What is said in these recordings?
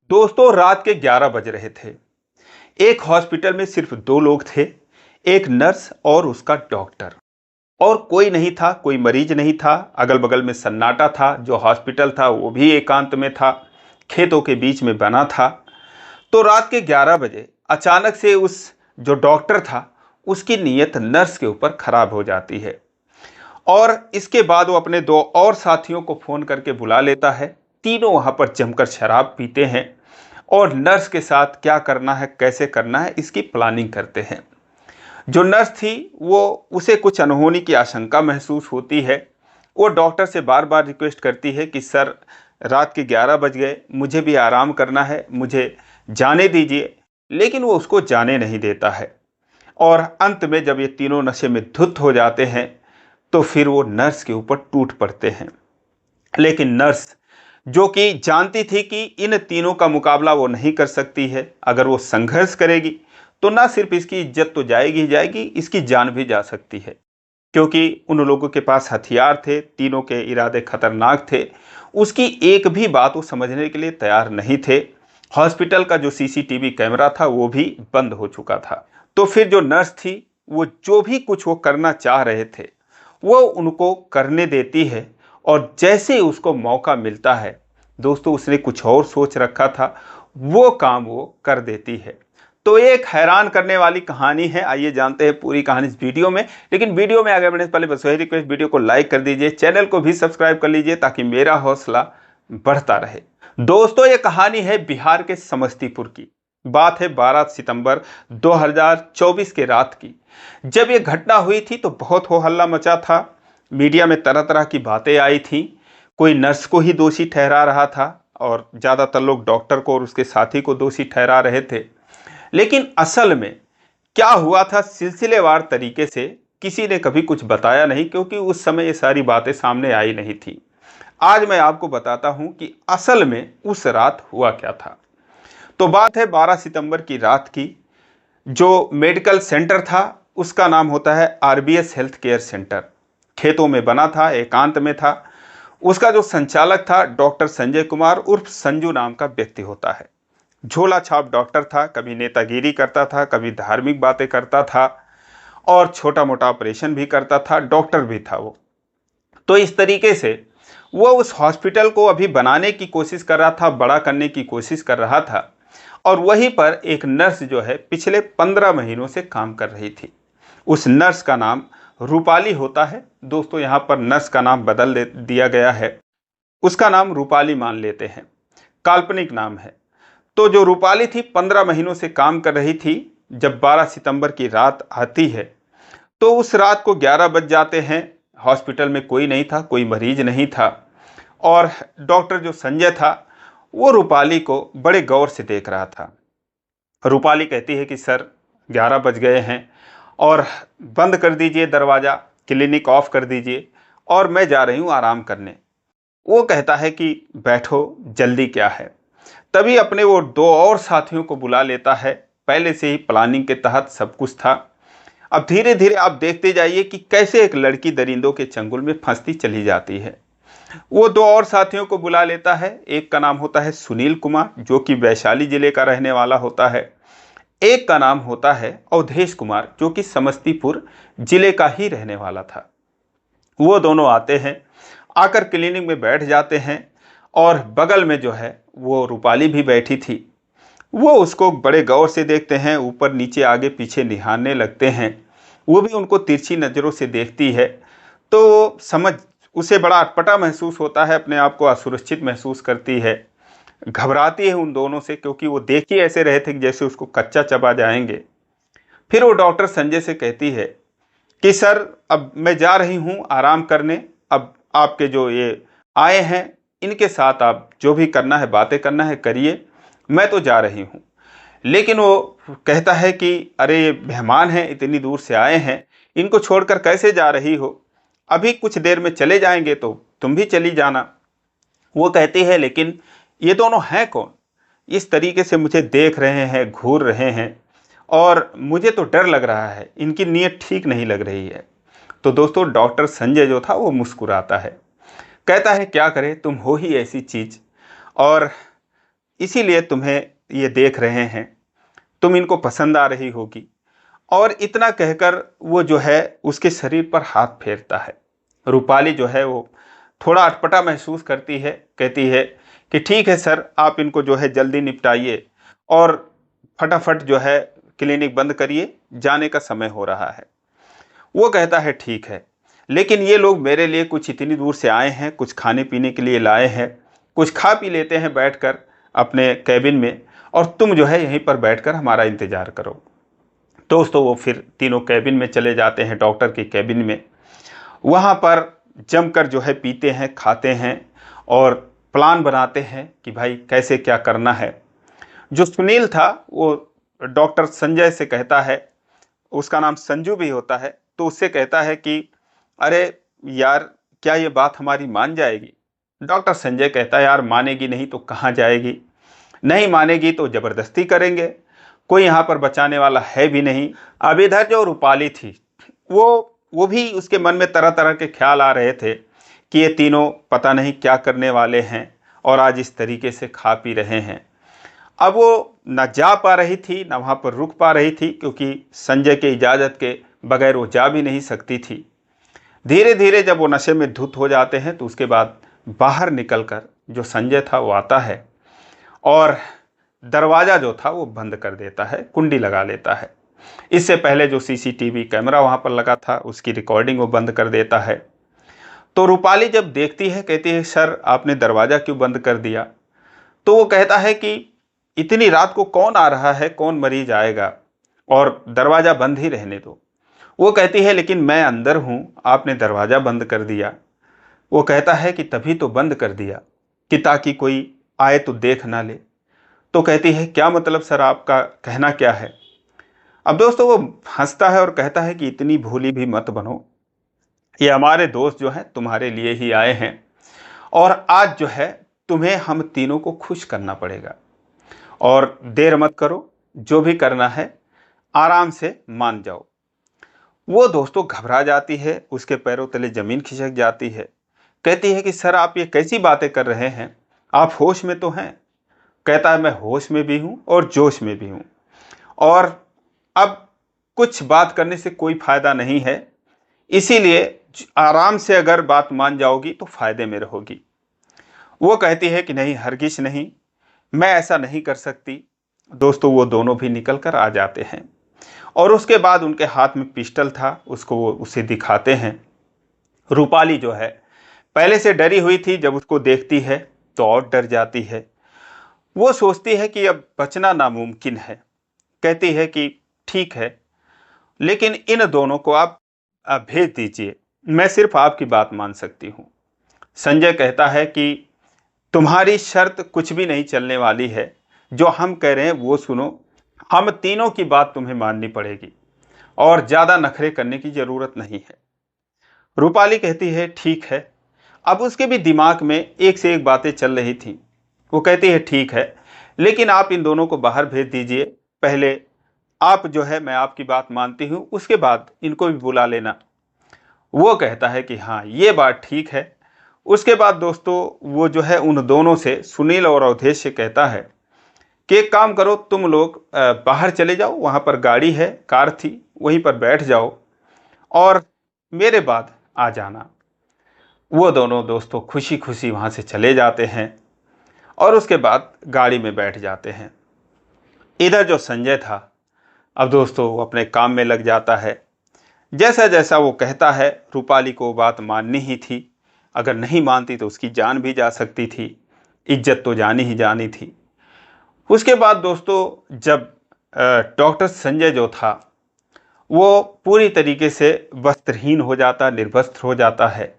दोस्तों रात के 11 बज रहे थे। एक हॉस्पिटल में सिर्फ दो लोग थे, एक नर्स और उसका डॉक्टर। और कोई नहीं था, कोई मरीज नहीं था। अगल बगल में सन्नाटा था। जो हॉस्पिटल था वो भी एकांत में था, खेतों के बीच में बना था। तो रात के 11 बजे अचानक से उस जो डॉक्टर था उसकी नीयत नर्स के ऊपर खराब हो जाती है। और इसके बाद वो अपने दो और साथियों को फ़ोन करके बुला लेता है। तीनों वहाँ पर जमकर शराब पीते हैं और नर्स के साथ क्या करना है, कैसे करना है, इसकी प्लानिंग करते हैं। जो नर्स थी वो उसे कुछ अनहोनी की आशंका महसूस होती है। वो डॉक्टर से बार बार रिक्वेस्ट करती है कि सर रात के 11 बज गए, मुझे भी आराम करना है, मुझे जाने दीजिए। लेकिन वो उसको जाने नहीं देता है। और अंत में जब ये तीनों नशे में धुत हो जाते हैं तो फिर वो नर्स के ऊपर टूट पड़ते हैं। लेकिन नर्स जो कि जानती थी कि इन तीनों का मुकाबला वो नहीं कर सकती है, अगर वो संघर्ष करेगी तो ना सिर्फ इसकी इज्जत तो जाएगी ही जाएगी, इसकी जान भी जा सकती है। क्योंकि उन लोगों के पास हथियार थे, तीनों के इरादे खतरनाक थे। उसकी एक भी बात वो समझने के लिए तैयार नहीं थे। हॉस्पिटल का जो सीसीटीवी कैमरा था वो भी बंद हो चुका था। तो फिर जो नर्स थी वो जो भी कुछ वो करना चाह रहे थे वो उनको करने देती है। और जैसे ही उसको मौका मिलता है, दोस्तों उसने कुछ और सोच रखा था, वो काम वो कर देती है। तो एक हैरान करने वाली कहानी है। आइए जानते हैं पूरी कहानी इस वीडियो में। लेकिन वीडियो में आगे बढ़ने से पहले बस वही रिक्वेस्ट, वीडियो को लाइक कर दीजिए, चैनल को भी सब्सक्राइब कर लीजिए ताकि मेरा हौसला बढ़ता रहे। दोस्तों ये कहानी है बिहार के समस्तीपुर की। बात है 12 सितंबर 2024 के रात की। जब ये घटना हुई थी तो बहुत हो हल्ला मचा था। मीडिया में तरह तरह की बातें आई थी। कोई नर्स को ही दोषी ठहरा रहा था और ज़्यादातर लोग डॉक्टर को और उसके साथी को दोषी ठहरा रहे थे। लेकिन असल में क्या हुआ था सिलसिलेवार तरीके से किसी ने कभी कुछ बताया नहीं, क्योंकि उस समय ये सारी बातें सामने आई नहीं थी। आज मैं आपको बताता हूं कि असल में उस रात हुआ क्या था। तो बात है 12 सितंबर की रात की। जो मेडिकल सेंटर था उसका नाम होता है आरबीएस हेल्थ केयर सेंटर। खेतों में बना था, एकांत में था। उसका जो संचालक था डॉक्टर संजय कुमार उर्फ संजू नाम का व्यक्ति होता है। झोला छाप डॉक्टर था, कभी नेतागिरी करता था, कभी धार्मिक बातें करता था और छोटा मोटा ऑपरेशन भी करता था, डॉक्टर भी था वो। तो इस तरीके से वो उस हॉस्पिटल को अभी बनाने की कोशिश कर रहा था, बड़ा करने की कोशिश कर रहा था। और वहीं पर एक नर्स जो है पिछले 15 महीनों से काम कर रही थी। उस नर्स का नाम रूपाली होता है। दोस्तों यहाँ पर नर्स का नाम बदल दिया गया है, उसका नाम रूपाली मान लेते हैं, काल्पनिक नाम है। तो जो रूपाली थी 15 महीनों से काम कर रही थी। जब 12 सितंबर की रात आती है तो उस रात को 11 बज जाते हैं। हॉस्पिटल में कोई नहीं था, कोई मरीज नहीं था। और डॉक्टर जो संजय था वो रूपाली को बड़े गौर से देख रहा था। रूपाली कहती है कि सर 11 बज गए हैं और बंद कर दीजिए दरवाज़ा, क्लिनिक ऑफ कर दीजिए और मैं जा रही हूँ आराम करने। वो कहता है कि बैठो, जल्दी क्या है। तभी अपने वो दो और साथियों को बुला लेता है। पहले से ही प्लानिंग के तहत सब कुछ था। अब धीरे धीरे आप देखते जाइए कि कैसे एक लड़की दरिंदों के चंगुल में फंसती चली जाती है। वो दो और साथियों को बुला लेता है। एक का नाम होता है सुनील कुमार जो कि वैशाली जिले का रहने वाला होता है। एक का नाम होता है अवधेश कुमार जो कि समस्तीपुर जिले का ही रहने वाला था। वो दोनों आते हैं, आकर क्लिनिक में बैठ जाते हैं। और बगल में जो है वो रूपाली भी बैठी थी। वो उसको बड़े गौर से देखते हैं, ऊपर नीचे आगे पीछे निहारने लगते हैं। वो भी उनको तिरछी नज़रों से देखती है। तो समझ उसे बड़ा अटपटा महसूस होता है, अपने आप को असुरक्षित महसूस करती है, घबराती है उन दोनों से, क्योंकि वो देख ही ऐसे रहे थे कि जैसे उसको कच्चा चबा जाएंगे। फिर वो डॉक्टर संजय से कहती है कि सर अब मैं जा रही हूँ आराम करने। अब आपके जो ये आए हैं इनके साथ आप जो भी करना है, बातें करना है करिए, मैं तो जा रही हूँ। लेकिन वो कहता है कि अरे ये मेहमान हैं, इतनी दूर से आए हैं, इनको छोड़कर कैसे जा रही हो, अभी कुछ देर में चले जाएंगे तो तुम भी चली जाना। वो कहती है लेकिन ये दोनों हैं कौन, इस तरीके से मुझे देख रहे हैं, घूर रहे हैं और मुझे तो डर लग रहा है, इनकी नीयत ठीक नहीं लग रही है। तो दोस्तों डॉक्टर संजय जो था वो मुस्कुराता है, कहता है क्या करे, तुम हो ही ऐसी चीज़। और इसीलिए तुम्हें ये देख रहे हैं, तुम इनको पसंद आ रही होगी। और इतना कहकर वो जो है उसके शरीर पर हाथ फेरता है। रूपाली जो है वो थोड़ा अटपटा महसूस करती है, कहती है कि ठीक है सर, आप इनको जो है जल्दी निपटाइए और फटाफट जो है क्लिनिक बंद करिए, जाने का समय हो रहा है। वो कहता है ठीक है, लेकिन ये लोग मेरे लिए कुछ इतनी दूर से आए हैं, कुछ खाने पीने के लिए लाए हैं, कुछ खा पी लेते हैं बैठकर अपने कैबिन में, और तुम जो है यहीं पर बैठकर हमारा इंतज़ार करो। दोस्तों वो फिर तीनों कैबिन में चले जाते हैं, डॉक्टर के कैबिन में। वहाँ पर जमकर जो है पीते हैं, खाते हैं और प्लान बनाते हैं कि भाई कैसे क्या करना है। जो सुनील था वो डॉक्टर संजय से कहता है, उसका नाम संजू भी होता है, तो उससे कहता है कि अरे यार, क्या ये बात हमारी मान जाएगी? डॉक्टर संजय कहता है यार, मानेगी नहीं तो कहाँ जाएगी, नहीं मानेगी तो ज़बरदस्ती करेंगे, कोई यहाँ पर बचाने वाला है भी नहीं। अब इधर जो रूपाली थी वो भी उसके मन में तरह तरह के ख्याल आ रहे थे कि ये तीनों पता नहीं क्या करने वाले हैं और आज इस तरीके से खा पी रहे हैं। अब वो न जा पा रही थी, न वहाँ पर रुक पा रही थी, क्योंकि संजय के इजाज़त के बगैर वो जा भी नहीं सकती थी। धीरे धीरे जब वो नशे में धुत हो जाते हैं तो उसके बाद बाहर निकलकर जो संजय था वो आता है और दरवाज़ा जो था वो बंद कर देता है, कुंडी लगा लेता है। इससे पहले जो सीसीटीवी कैमरा वहाँ पर लगा था उसकी रिकॉर्डिंग वो बंद कर देता है। तो रूपाली जब देखती है, कहती है सर आपने दरवाज़ा क्यों बंद कर दिया? तो वो कहता है कि इतनी रात को कौन आ रहा है, कौन मरीज आएगा, और दरवाज़ा बंद ही रहने दो। वो कहती है लेकिन मैं अंदर हूँ, आपने दरवाज़ा बंद कर दिया। वो कहता है कि तभी तो बंद कर दिया कि ताकि कोई आए तो देख ना ले। तो कहती है क्या मतलब सर, आपका कहना क्या है? अब दोस्तों वो हंसता है और कहता है कि इतनी भोली भी मत बनो, ये हमारे दोस्त जो हैं तुम्हारे लिए ही आए हैं और आज जो है तुम्हें हम तीनों को खुश करना पड़ेगा, और देर मत करो, जो भी करना है आराम से मान जाओ। वो दोस्तों घबरा जाती है, उसके पैरों तले ज़मीन खिसक जाती है। कहती है कि सर आप ये कैसी बातें कर रहे हैं, आप होश में तो हैं? कहता है मैं होश में भी हूँ और जोश में भी हूँ, और अब कुछ बात करने से कोई फ़ायदा नहीं है, इसीलिए आराम से अगर बात मान जाओगी तो फ़ायदे में रहोगी। वो कहती है कि नहीं, हरगिज़ नहीं, मैं ऐसा नहीं कर सकती। दोस्तों वो दोनों भी निकल कर आ जाते हैं और उसके बाद उनके हाथ में पिस्टल था, उसको वो उसे दिखाते हैं। रूपाली जो है पहले से डरी हुई थी, जब उसको देखती है तो और डर जाती है। वो सोचती है कि अब बचना नामुमकिन है। कहती है कि ठीक है, लेकिन इन दोनों को आप भेज दीजिए, मैं सिर्फ आपकी बात मान सकती हूँ। संजय कहता है कि तुम्हारी शर्त कुछ भी नहीं चलने वाली है, जो हम कह रहे हैं वो सुनो, हम तीनों की बात तुम्हें माननी पड़ेगी और ज़्यादा नखरे करने की ज़रूरत नहीं है। रूपाली कहती है ठीक है। अब उसके भी दिमाग में एक से एक बातें चल रही थी। वो कहती है ठीक है, लेकिन आप इन दोनों को बाहर भेज दीजिए, पहले आप जो है, मैं आपकी बात मानती हूँ, उसके बाद इनको भी बुला लेना। वो कहता है कि हाँ ये बात ठीक है। उसके बाद दोस्तों वो जो है उन दोनों से, सुनील और अवधेश से कहता है कि एक काम करो, तुम लोग बाहर चले जाओ, वहाँ पर गाड़ी है, कार थी, वहीं पर बैठ जाओ और मेरे बाद आ जाना। वो दोनों दोस्तों खुशी खुशी वहाँ से चले जाते हैं और उसके बाद गाड़ी में बैठ जाते हैं। इधर जो संजय था, अब दोस्तों वो अपने काम में लग जाता है। जैसा जैसा वो कहता है, रूपाली को बात माननी ही थी, अगर नहीं मानती तो उसकी जान भी जा सकती थी, इज्जत तो जानी ही जानी थी। उसके बाद दोस्तों जब डॉक्टर संजय जो था वो पूरी तरीके से वस्त्रहीन हो जाता, निर्वस्त्र हो जाता है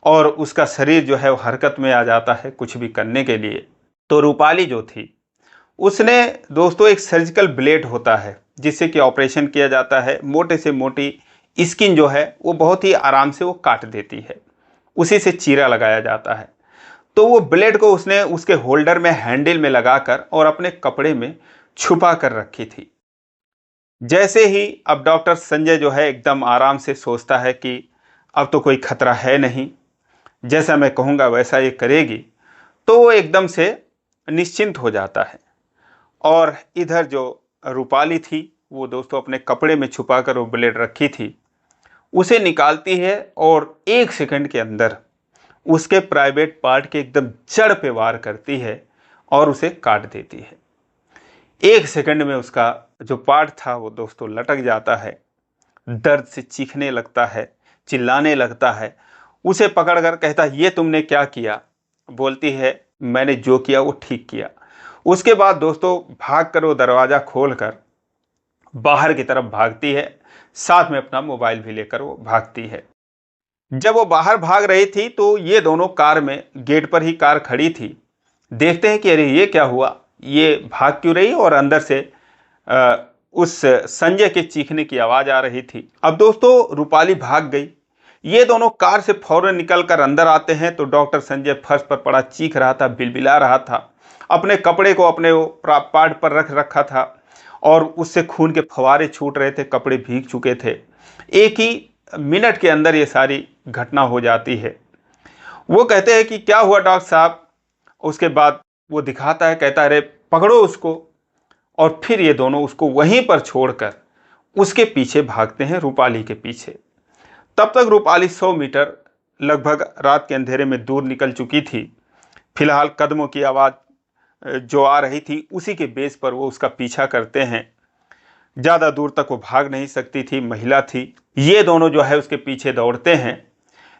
और उसका शरीर जो है वो हरकत में आ जाता है कुछ भी करने के लिए। तो रूपाली जो थी उसने दोस्तों, एक सर्जिकल ब्लेड होता है जिससे कि ऑपरेशन किया जाता है, मोटे से मोटी स्किन जो है वो बहुत ही आराम से वो काट देती है, उसी से चीरा लगाया जाता है। तो वो ब्लेड को उसने उसके होल्डर में, हैंडल में लगाकर और अपने कपड़े में छुपा कर रखी थी। जैसे ही अब डॉक्टर संजय जो है एकदम आराम से सोचता है कि अब तो कोई खतरा है नहीं, जैसा मैं कहूँगा वैसा ये करेगी, तो वो एकदम से निश्चिंत हो जाता है। और इधर जो रूपाली थी वो दोस्तों अपने कपड़े में छुपा कर वो ब्लेड रखी थी, उसे निकालती है और 1 सेकंड के अंदर उसके प्राइवेट पार्ट के एकदम जड़ पे वार करती है और उसे काट देती है। 1 सेकंड में उसका जो पार्ट था वो दोस्तों लटक जाता है, दर्द से चीखने लगता है, चिल्लाने लगता है। उसे पकड़कर कहता है, ये तुमने क्या किया? बोलती है, मैंने जो किया वो ठीक किया। उसके बाद दोस्तों भागकर वो दरवाज़ा खोलकर बाहर की तरफ भागती है, साथ में अपना मोबाइल भी लेकर वो भागती है। जब वो बाहर भाग रही थी तो ये दोनों कार में, गेट पर ही कार खड़ी थी। देखते हैं कि अरे ये क्या हुआ, ये भाग क्यों रही और अंदर से उस संजय के चीखने की आवाज़ आ रही थी। अब दोस्तों रूपाली भाग गई, ये दोनों कार से फौरन निकलकर अंदर आते हैं तो डॉक्टर संजय फर्श पर पड़ा चीख रहा था, बिलबिला रहा था, अपने कपड़े को अपने वो पार्ट पर रख रखा था और उससे खून के फवारे छूट रहे थे, कपड़े भीग चुके थे। एक ही मिनट के अंदर ये सारी घटना हो जाती है। वो कहते हैं कि क्या हुआ डॉक्टर साहब? उसके बाद वो दिखाता है, कहता है अरे पकड़ो उसको। और फिर ये दोनों उसको वहीं पर छोड़कर उसके पीछे भागते हैं, रूपाली के पीछे। तब तक रूपाली 100 मीटर लगभग रात के अंधेरे में दूर निकल चुकी थी। फिलहाल कदमों की आवाज़ जो आ रही थी उसी के बेस पर वो उसका पीछा करते हैं। ज़्यादा दूर तक वो भाग नहीं सकती थी, महिला थी। ये दोनों जो है उसके पीछे दौड़ते हैं,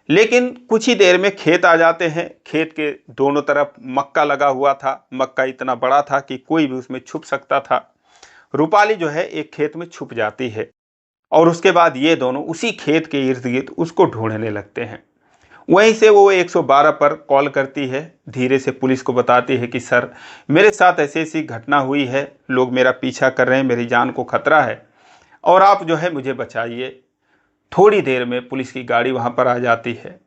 लेकिन कुछ ही देर में खेत आ जाते हैं। खेत के दोनों तरफ मक्का लगा हुआ था। मक्का इतना बड़ा था कि कोई भी उसमें छुप सकता था। रूपाली जो है एक खेत में छुप जाती है और उसके बाद ये दोनों उसी खेत के इर्द गिर्द उसको ढूंढने लगते हैं। वहीं से वो 112 पर कॉल करती है, धीरे से पुलिस को बताती है कि सर मेरे साथ ऐसी ऐसी घटना हुई है, लोग मेरा पीछा कर रहे हैं, मेरी जान को खतरा है और आप जो है मुझे बचाइए। थोड़ी देर में पुलिस की गाड़ी वहां पर आ जाती है।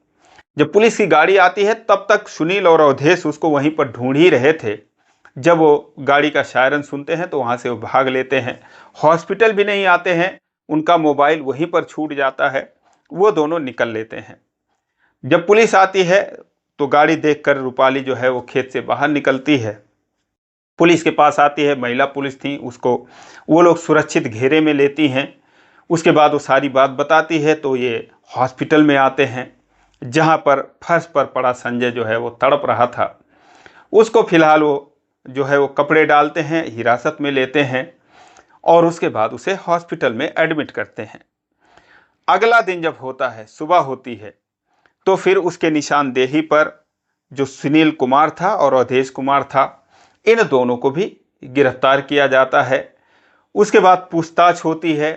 जब पुलिस की गाड़ी आती है तब तक सुनील और अवधेश उसको वहीं पर ढूंढ ही रहे थे। जब वो गाड़ी का सायरन सुनते हैं तो वहां से वो भाग लेते हैं, हॉस्पिटल भी नहीं आते हैं, उनका मोबाइल वहीं पर छूट जाता है, वो दोनों निकल लेते हैं। जब पुलिस आती है तो गाड़ी देखकर रूपाली जो है वो खेत से बाहर निकलती है, पुलिस के पास आती है। महिला पुलिस थी, उसको वो लोग सुरक्षित घेरे में लेती हैं। उसके बाद वो सारी बात बताती है तो ये हॉस्पिटल में आते हैं, जहाँ पर फर्श पर पड़ा संजय जो है वो तड़प रहा था। उसको फिलहाल वो जो है वो कपड़े डालते हैं, हिरासत में लेते हैं और उसके बाद उसे हॉस्पिटल में एडमिट करते हैं। अगला दिन जब होता है, सुबह होती है, तो फिर उसके निशानदेही पर जो सुनील कुमार था और अवधेश कुमार था, इन दोनों को भी गिरफ्तार किया जाता है। उसके बाद पूछताछ होती है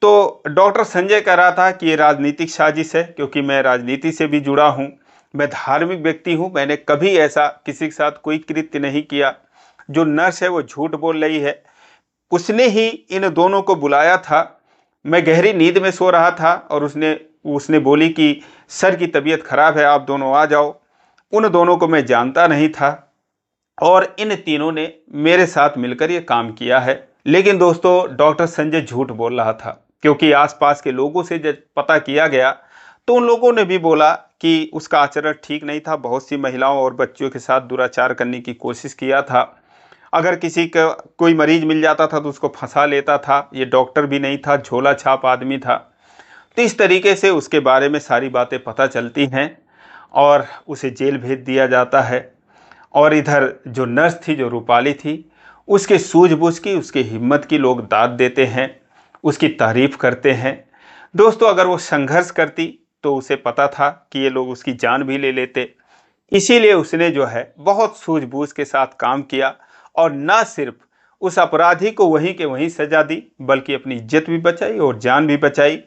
तो डॉक्टर संजय कह रहा था कि ये राजनीतिक साजिश है, क्योंकि मैं राजनीति से भी जुड़ा हूँ, मैं धार्मिक व्यक्ति हूँ, मैंने कभी ऐसा किसी के साथ कोई कृत्य नहीं किया। जो नर्स है वो झूठ बोल रही है, उसने ही इन दोनों को बुलाया था। मैं गहरी नींद में सो रहा था और उसने बोली कि सर की तबीयत खराब है, आप दोनों आ जाओ। उन दोनों को मैं जानता नहीं था और इन तीनों ने मेरे साथ मिलकर ये काम किया है। लेकिन दोस्तों डॉक्टर संजय झूठ बोल रहा था, क्योंकि आसपास के लोगों से जब पता किया गया तो उन लोगों ने भी बोला कि उसका आचरण ठीक नहीं था, बहुत सी महिलाओं और बच्चियों के साथ दुराचार करने की कोशिश किया था। अगर किसी का कोई मरीज मिल जाता था तो उसको फंसा लेता था, ये डॉक्टर भी नहीं था, झोला छाप आदमी था। तो इस तरीके से उसके बारे में सारी बातें पता चलती हैं और उसे जेल भेज दिया जाता है। और इधर जो नर्स थी, जो रूपाली थी, उसके सूझबूझ की, उसकी हिम्मत की लोग दाद देते हैं, उसकी तारीफ करते हैं। दोस्तों अगर वो संघर्ष करती तो उसे पता था कि ये लोग उसकी जान भी ले लेते, इसीलिए उसने जो है बहुत सूझबूझ के साथ काम किया और न सिर्फ उस अपराधी को वहीं के वहीं सजा दी, बल्कि अपनी इज्जत भी बचाई और जान भी बचाई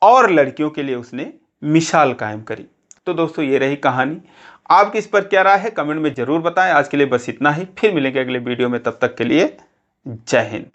और लड़कियों के लिए उसने मिसाल कायम करी। तो दोस्तों ये रही कहानी। आपकी इस पर क्या राय है कमेंट में ज़रूर बताएं। आज के लिए बस इतना ही, फिर मिलेंगे अगले वीडियो में, तब तक के लिए जय हिंद।